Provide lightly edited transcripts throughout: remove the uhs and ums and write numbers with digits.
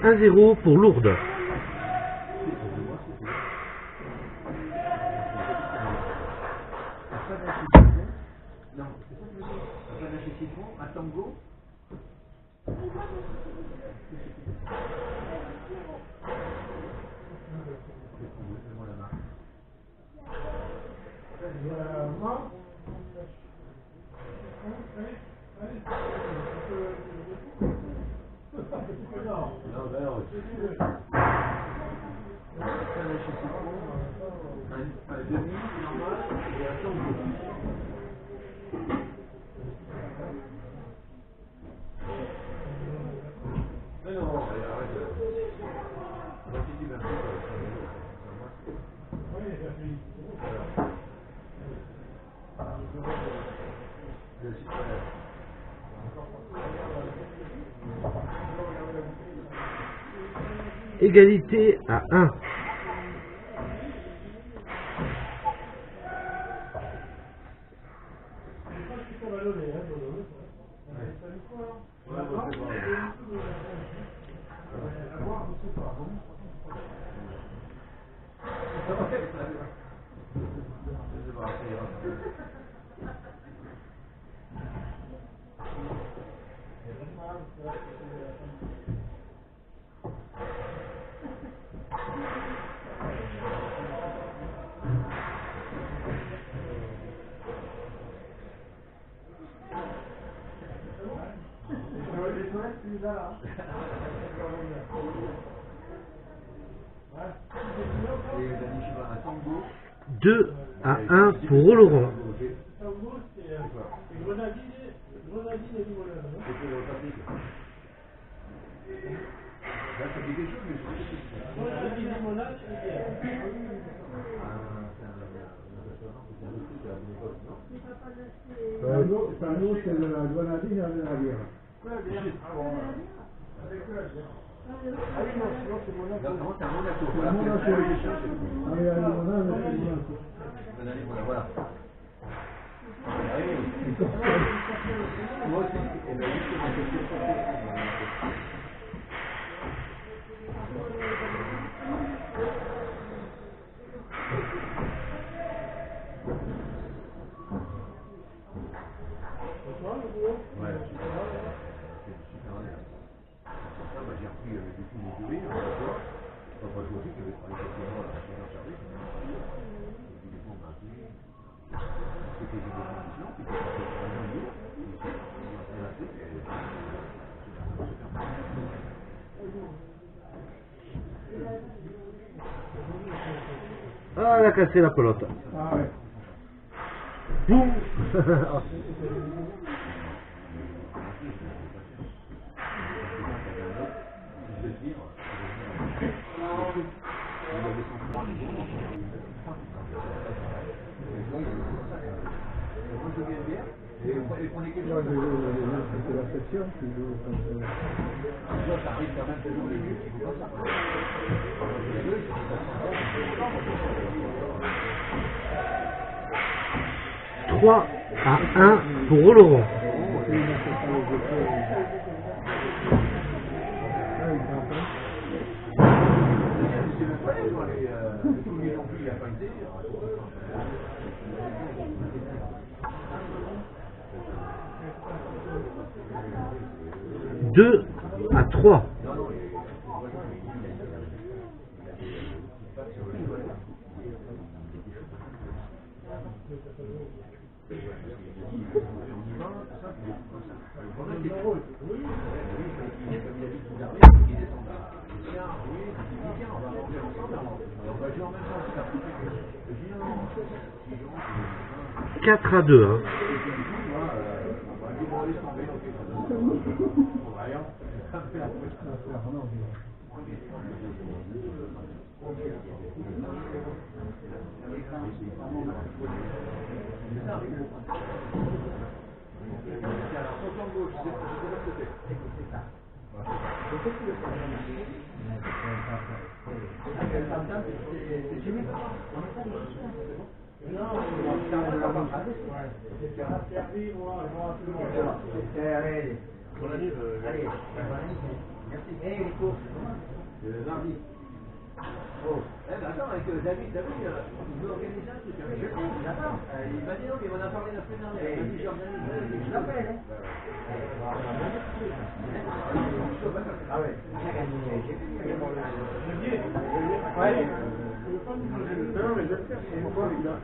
Un 0 pour Lourdes. Égalité à 1. Deux à 1 pour Oloron. Nous, c'est de la grenadine avec la bière. Voilà. Ah, elle a cassé la pelote. Ah ouais. Boum. 3 à 1 pour Oloron. Deux à 3. Quatre à 2, hein. Oh, attends, avec David, il veut organiser un truc. Je sais, il attend. Il m'a dit non, mais on a parlé la semaine dernière. Il m'a dit j'organise. Je l'appelle, hein. Ah ouais. Ouais. Non, mais je vais le faire, c'est pourquoi il a.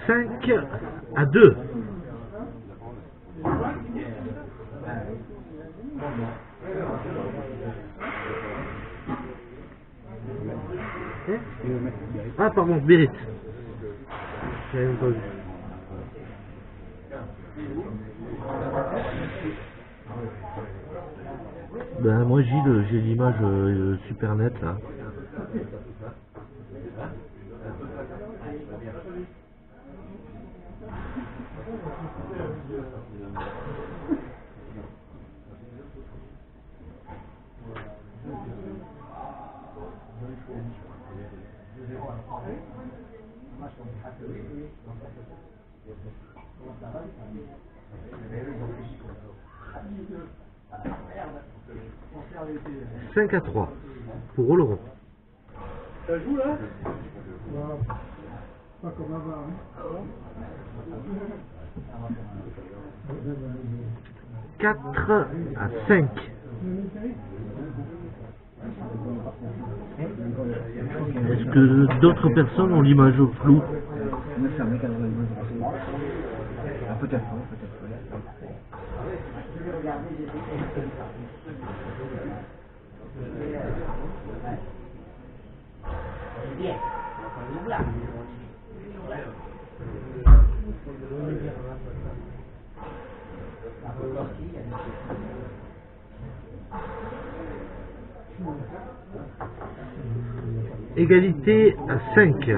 5-2. Ah pardon, Bérit. J'avais même pas vu. Ben moi Gilles, j'ai l'image super nette là. « 5-3 pour Oloron. Ça joue là? Pas comme avant. Hein. 4-5. Est-ce que d'autres personnes ont l'image floue? Peut-être. Égalité à 5.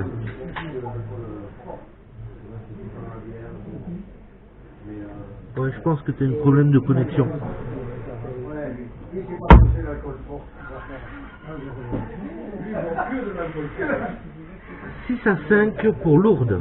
Ouais, je pense que tu as un problème de connexion. 6-5 pour Lourdes.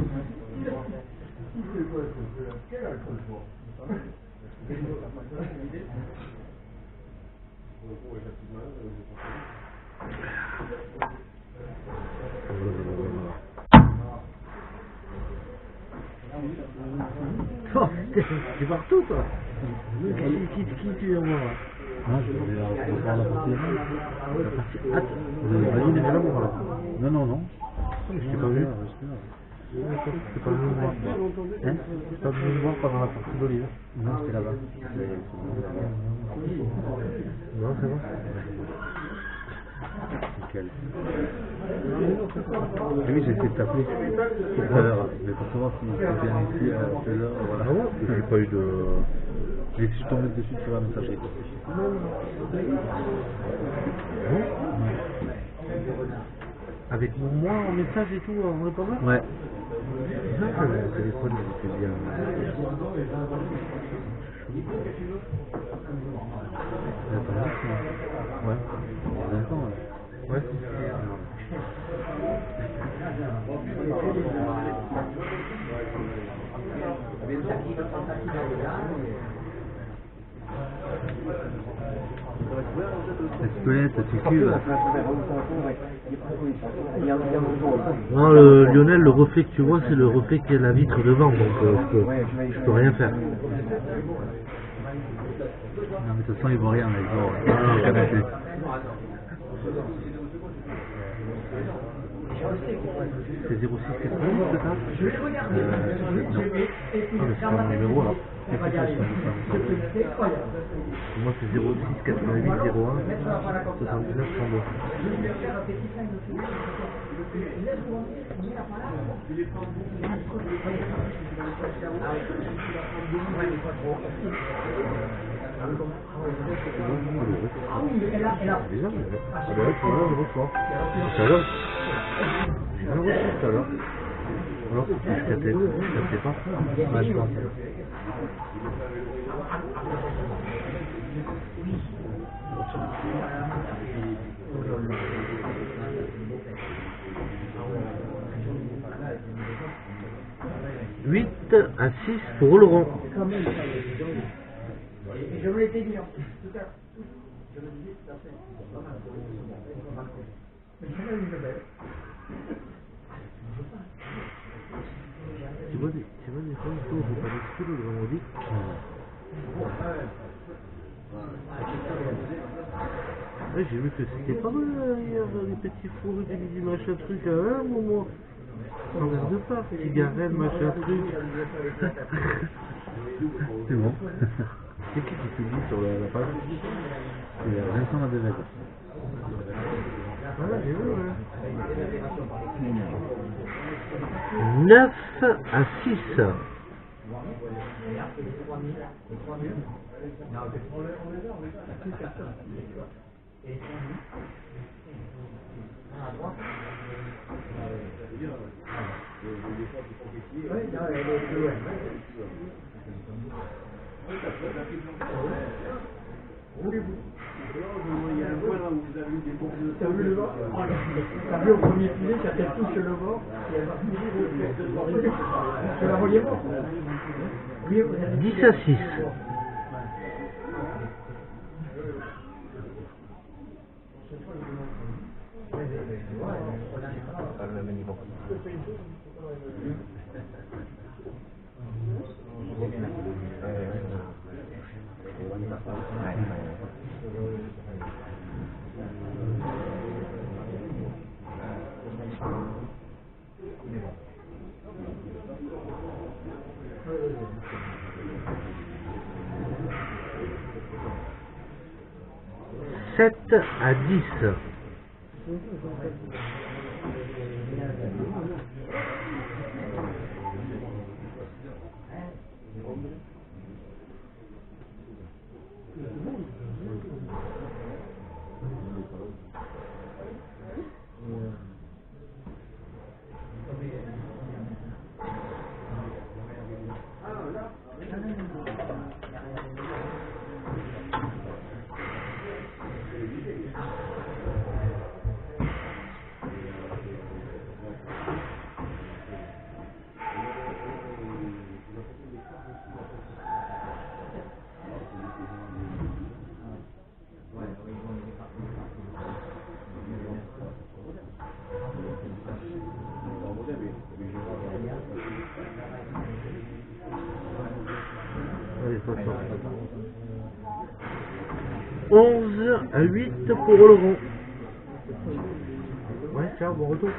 Oh, c'est partout toi. Qui tu envoies là? Ah, je vais voir la partie. Vas-y, déjà là pour là. Non. Je t'ai pas vu. Je t'ai pas venu me voir. Hein? Je t'ai pas venu me voir pendant la partie d'Olive. Non, c'était là-bas. Non, c'est bon. Nickel. Oui, j'ai essayé de t'appeler tout à l'heure, mais pour savoir si c'était bien ici à 16h. Voilà. Ah bon? J'ai pas eu de. J'ai essayé de tomber dessus sur la messagerie. Avec moi en message et tout, en répondant? Ouais. C'est ça que le téléphone il était bien. Ouais. Ouais. La squelette, tu cuves. Non, Lionel, le reflet que tu vois, c'est le reflet qui est la vitre devant, donc je peux rien faire. Non, mais de toute façon, ils voient rien, là, ils vont. C'est 06 80, c'est ça? Non. Ah, mais c'est pas mon numéro alors. Moi c'est 06 88 01 79 32. Déjà, tu vois, je reçois. Tout à l'heure. J'ai rien reçu tout à l'heure. Alors, je captais pas. Ouais, je pense. 8 à 6 pour le rond. Je me l'étais dit, tout à l'heure. Je me disais tout à fait. Tu vois des fois, il faut pas l'exclure le vendredi. Ouais, j'ai vu que c'était pas mal hier, les petits fours, des petits machin truc à un moment. Sans l'air de pas, cigarette, machin truc. C'est bon. C'est qui publie sur la page? C'est Vincent Ladevègue. Voilà, j'ai vu, ouais. 9 à 6. T'as vu le bord? T'as vu au premier filet, quand elle touche le bord, et elle va filer sur la relief. 10 à 6. Pas le même niveau. 7 à 10. Allez, 11 à 8 pour le rond. Ouais, ciao, bon retour.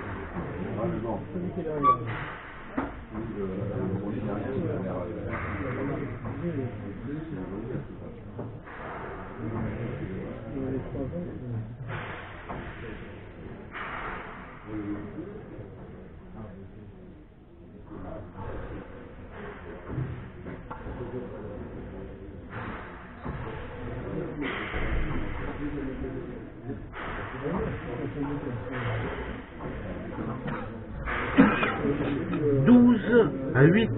À 8.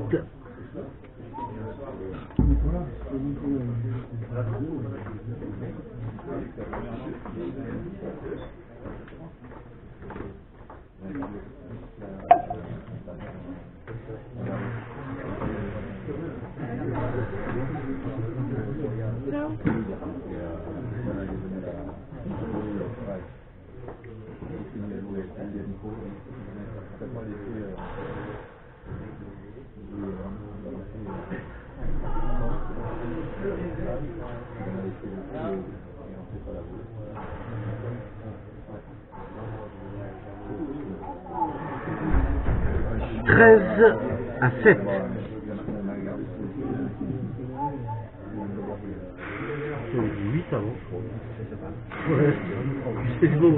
À 7. J'ai 8 avant, je crois. Ouais, c'est bon.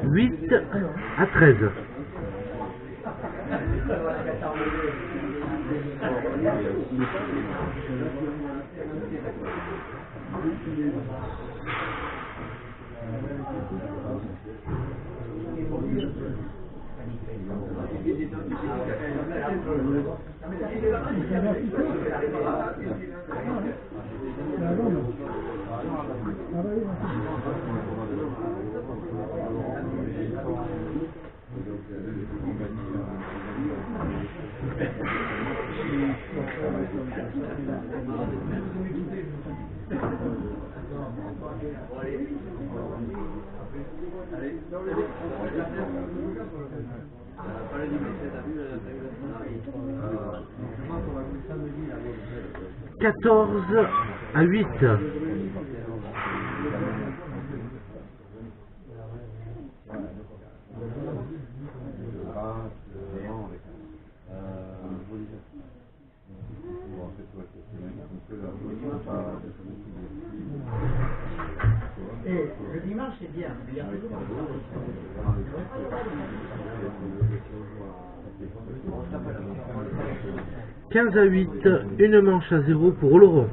8 à 13. à 8. Et le dimanche, c'est bien. 15 à 8, une manche à 0 pour Oloron.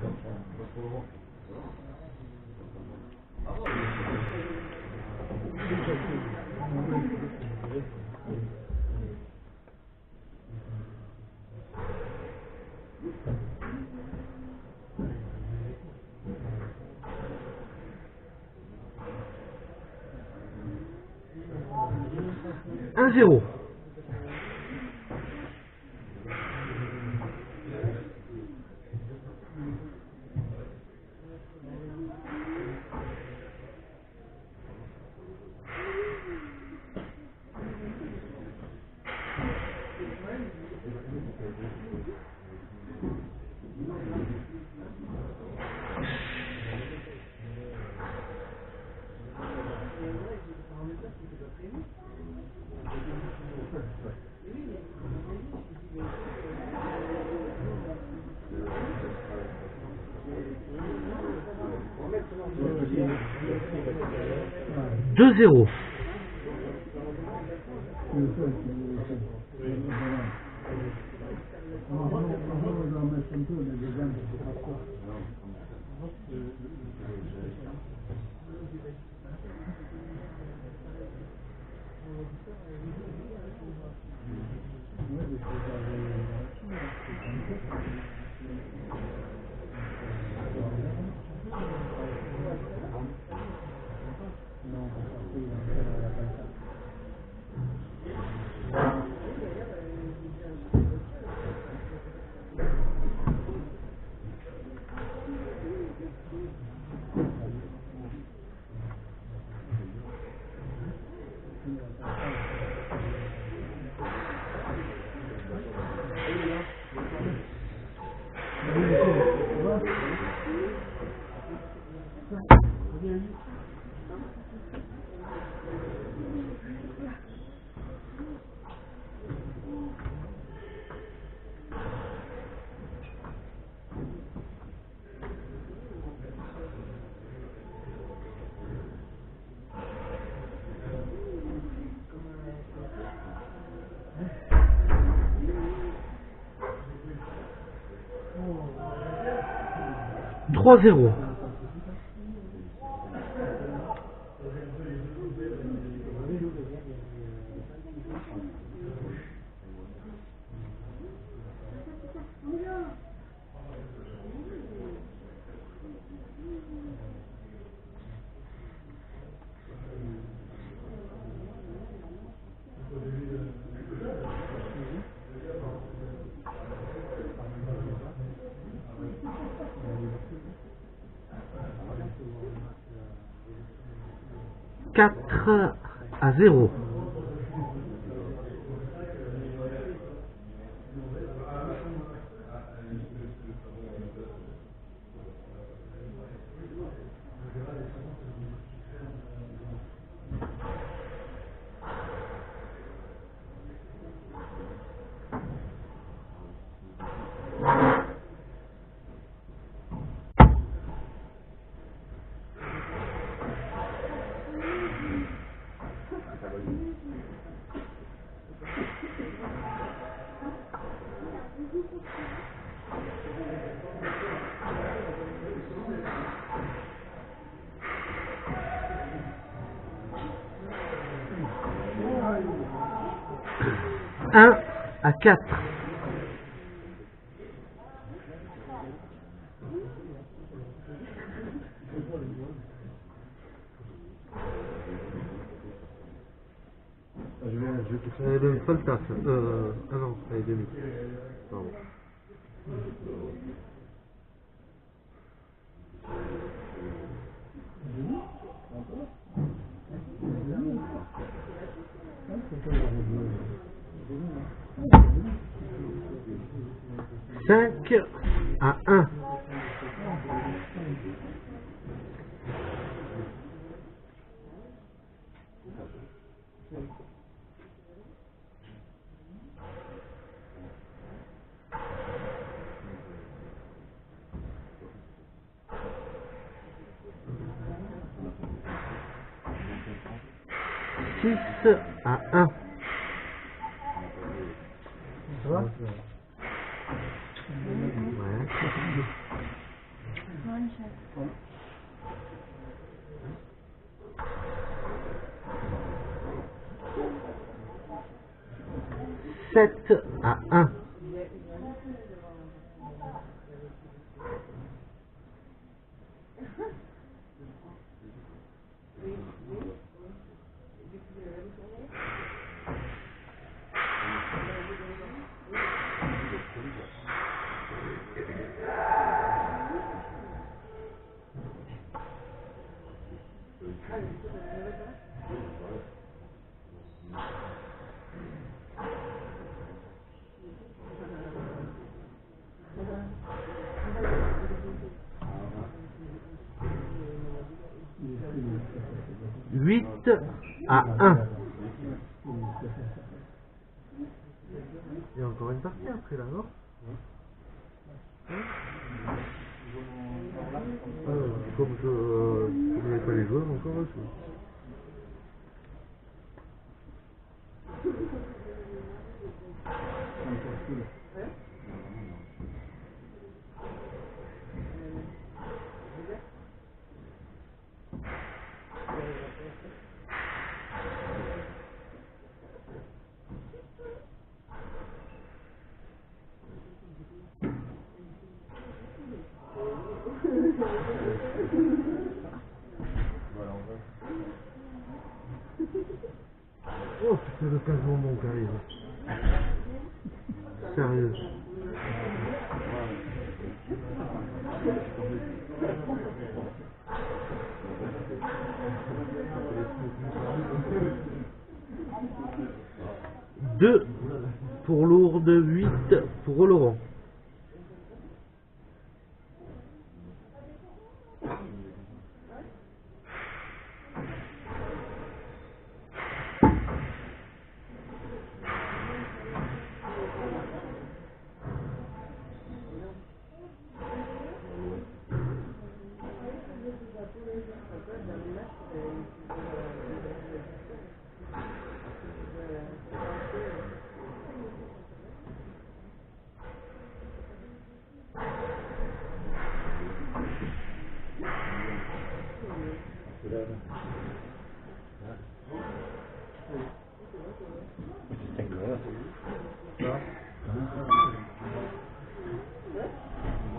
Un 0. Deux 0. Trois 0. Quatre à 0. Un à 4. Le Foltas. Ah non, elle est demi. Pardon. Cinq à 1. Six à 1. Ça va? Ouais. Sept à 1. Huit à 1. Il y a encore une partie après là, non? Comme je n'avais pas les joueurs encore là. Oh, c'est l'occasion mon gars. Sérieux. Deux pour Lourdes, 8 pour Laurent.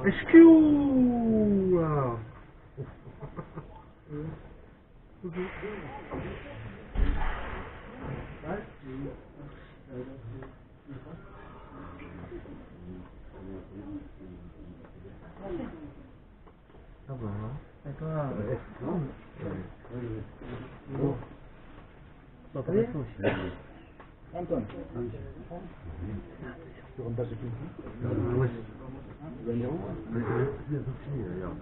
Excuse. Ah bah D'accord. ça paraît aussi. Antoine. Tu rentres pas chez tout Ouais. Tu vas venir où? C'est bientôt fini d'ailleurs.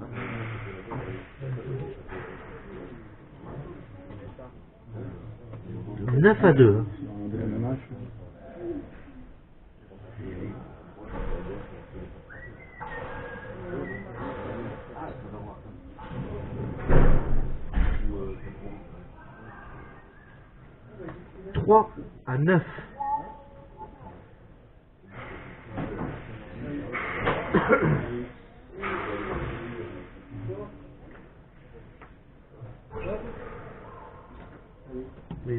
9 à 2. On est le même âge. Trois à 9. Mais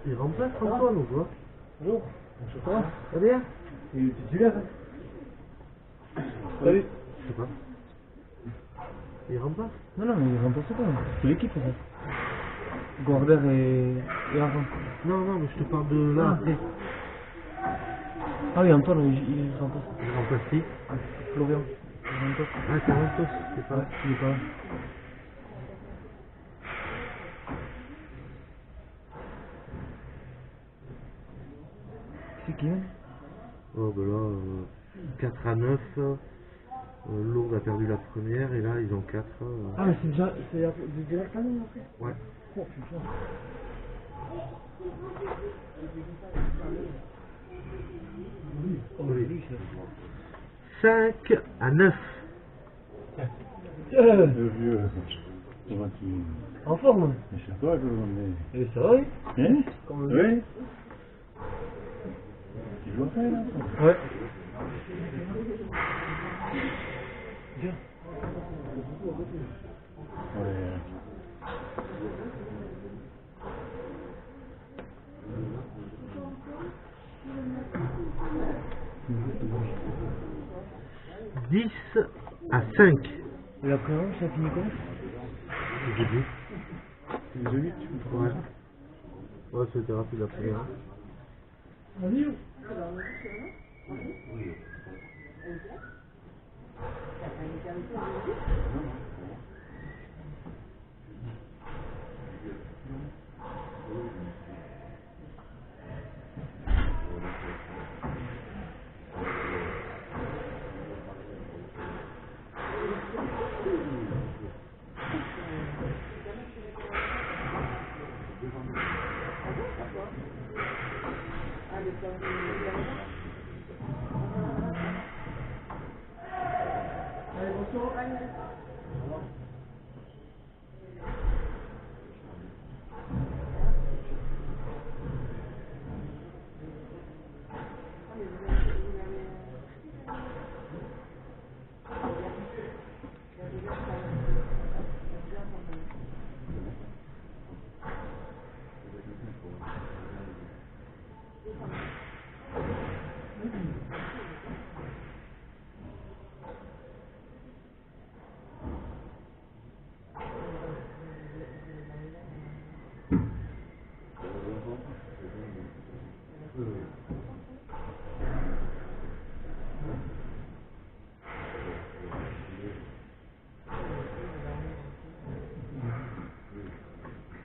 il remplace Antoine ou quoi? Bonjour. Ça va? Ça va bien? Tu es titulaire? Salut. Je sais pas. Il remplace? Non, non, mais il remplace pas. C'est l'équipe, en fait. Guarder et Arran. Non, non, mais je te parle de là après. Ah oui, Antoine, il remplace. Il remplace qui? Florian. Ah, c'est Rantos, c'est pas Ouais, là. il est pas là. C'est qui, hein? Oh, ben là, 4 à 9. Lourdes a perdu la première et là, ils ont 4. Ah, mais c'est déjà direct la nuit, après? Ouais. Oh, putain. 5 à 9. Le vieux. Comment tu... En forme? Mais c'est toi, mais... Et ça va, oui? Hein? Comment Oui? Tu joues après, là? Ouais. Bien. Ouais. 10 à 5. Et la prévente, ça finit comment? J'ai dit. Les 8, Ouais. Ouais, c'était rapide la première. Vas-y.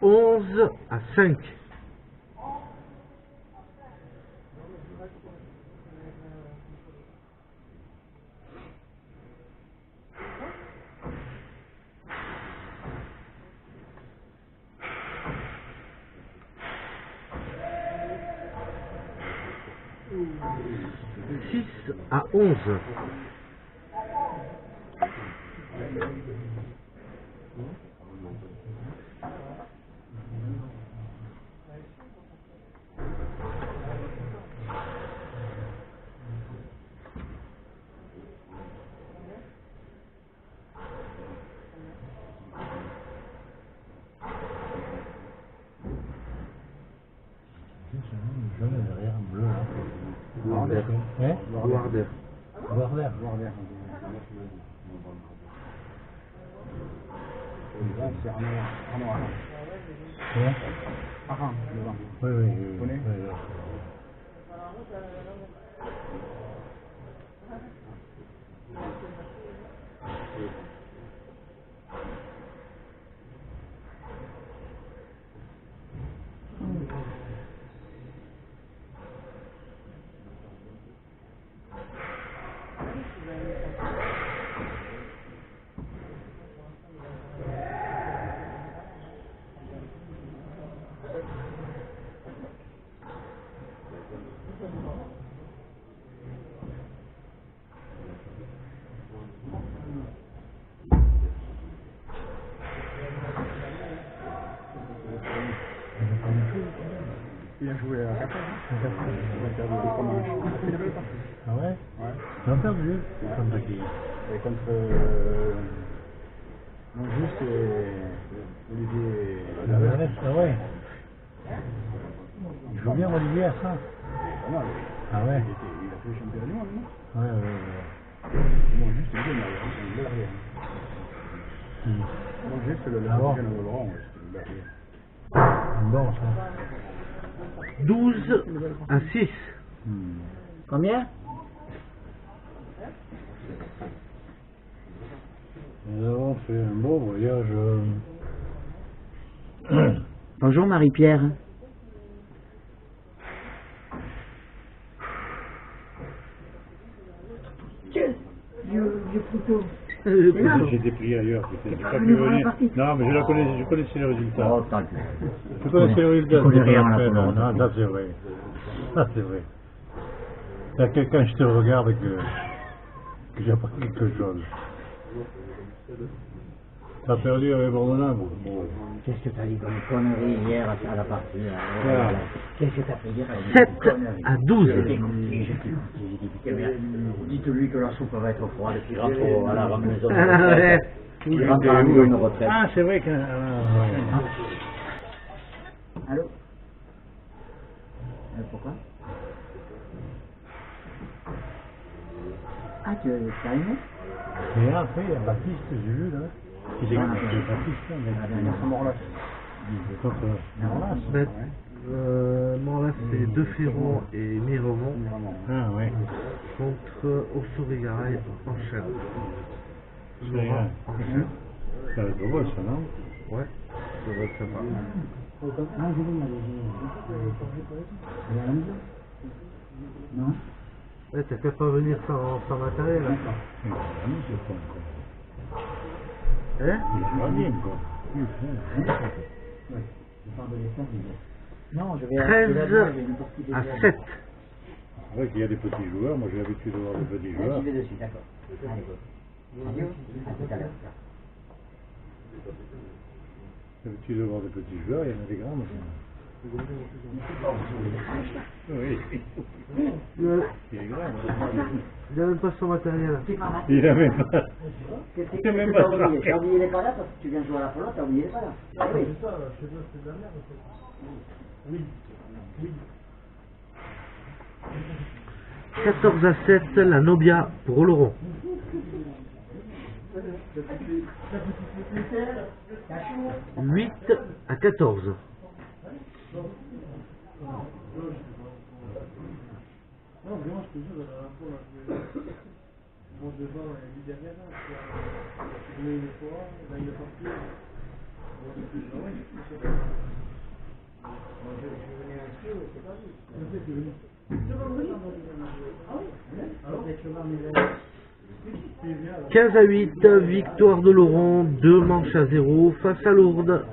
11 à 5. Six à 11. Le jaune derrière, bleu, là. Guarder. Hein? Guarder. Guarder. C'est Arnaud. Hein? Arran, devant. Oui, oui, oui. Tu connais? Oui, oui. Il a joué à 14 ans. Il a perdu 2 matchs. Il a fait pas. Ah ouais? Ouais. Tu as perdu? Contre qui? Et contre mon juste et Olivier. Ah ouais? Il joue bien Olivier à ça. pas mal. Ah ouais. Il a fait champion du monde, non? Ouais, ouais, ouais. Moi, juste le dernier, c'est le dernier. Moi, juste le dernier, le Laurent, c'est le dernier. Bon, ça. 12 à 6. Combien? Nous avons fait un beau voyage. Bonjour Marie-Pierre. Vieux couteau. J'étais pris ailleurs, j'ai pas pu venir. Non, mais je connaissais les résultats. Oh, tant pis. Je connaissais les résultats. Tu connais c'est pas rien la à la peine. Pologne. Non, ça c'est vrai. Ça c'est vrai. Il y a quelqu'un, je te regarde que j'ai appris quelque chose. T'as perdu avec Bordelin, bon. Qu'est-ce que t'as dit comme connerie hier à la partie Voilà. Qu'est-ce que t'as fait hier 7 à 12. J'ai dit, putain, mais dites-lui que la soupe va être froide, qu'il rentre à la maison. Ah ouais. Il rentre à la maison de retraite. Ah, c'est vrai que. Allô? Pourquoi? Ah, tu as aimé? Et après, il y a Baptiste, j'ai vu là. Il est Baptiste, mais Morlas. contre Morlas. Morlas, c'est De Ferron et Miremont Ah, ouais. contre Ossori-Garay en chaîne. C'est rien. En chaîne. Ça va être beau, ça, non? Ouais, ça va être sympa. Ah, je vous m'avais dit. Non? Ouais, t'as qu'à pas venir sans matériel. Hein? Il est pas encore. Hein? Il va bien, quoi. Non, je vais 13 à 7. C'est vrai qu'il y a des petits joueurs. Moi, j'ai l'habitude de voir des petits joueurs. J'y vais dessus, d'accord. Allez, go. Adieu. À tout à l'heure. J'ai l'habitude de voir des petits joueurs, il y en a des grands, mais oui. Il est grand. Il a même pas son matériel. Il a même pas. Qu'est-ce Il a même que pas t'as oublié? ça. T'as oublié les palaces parce que tu viens jouer à la polo, t'as oublié les palaces. Ah oui. 14 à 7, la Nobia pour Oloron. 8 à 14. « 15 à 8, victoire de Laurent, 2 manches à 0 face à Lourdes. »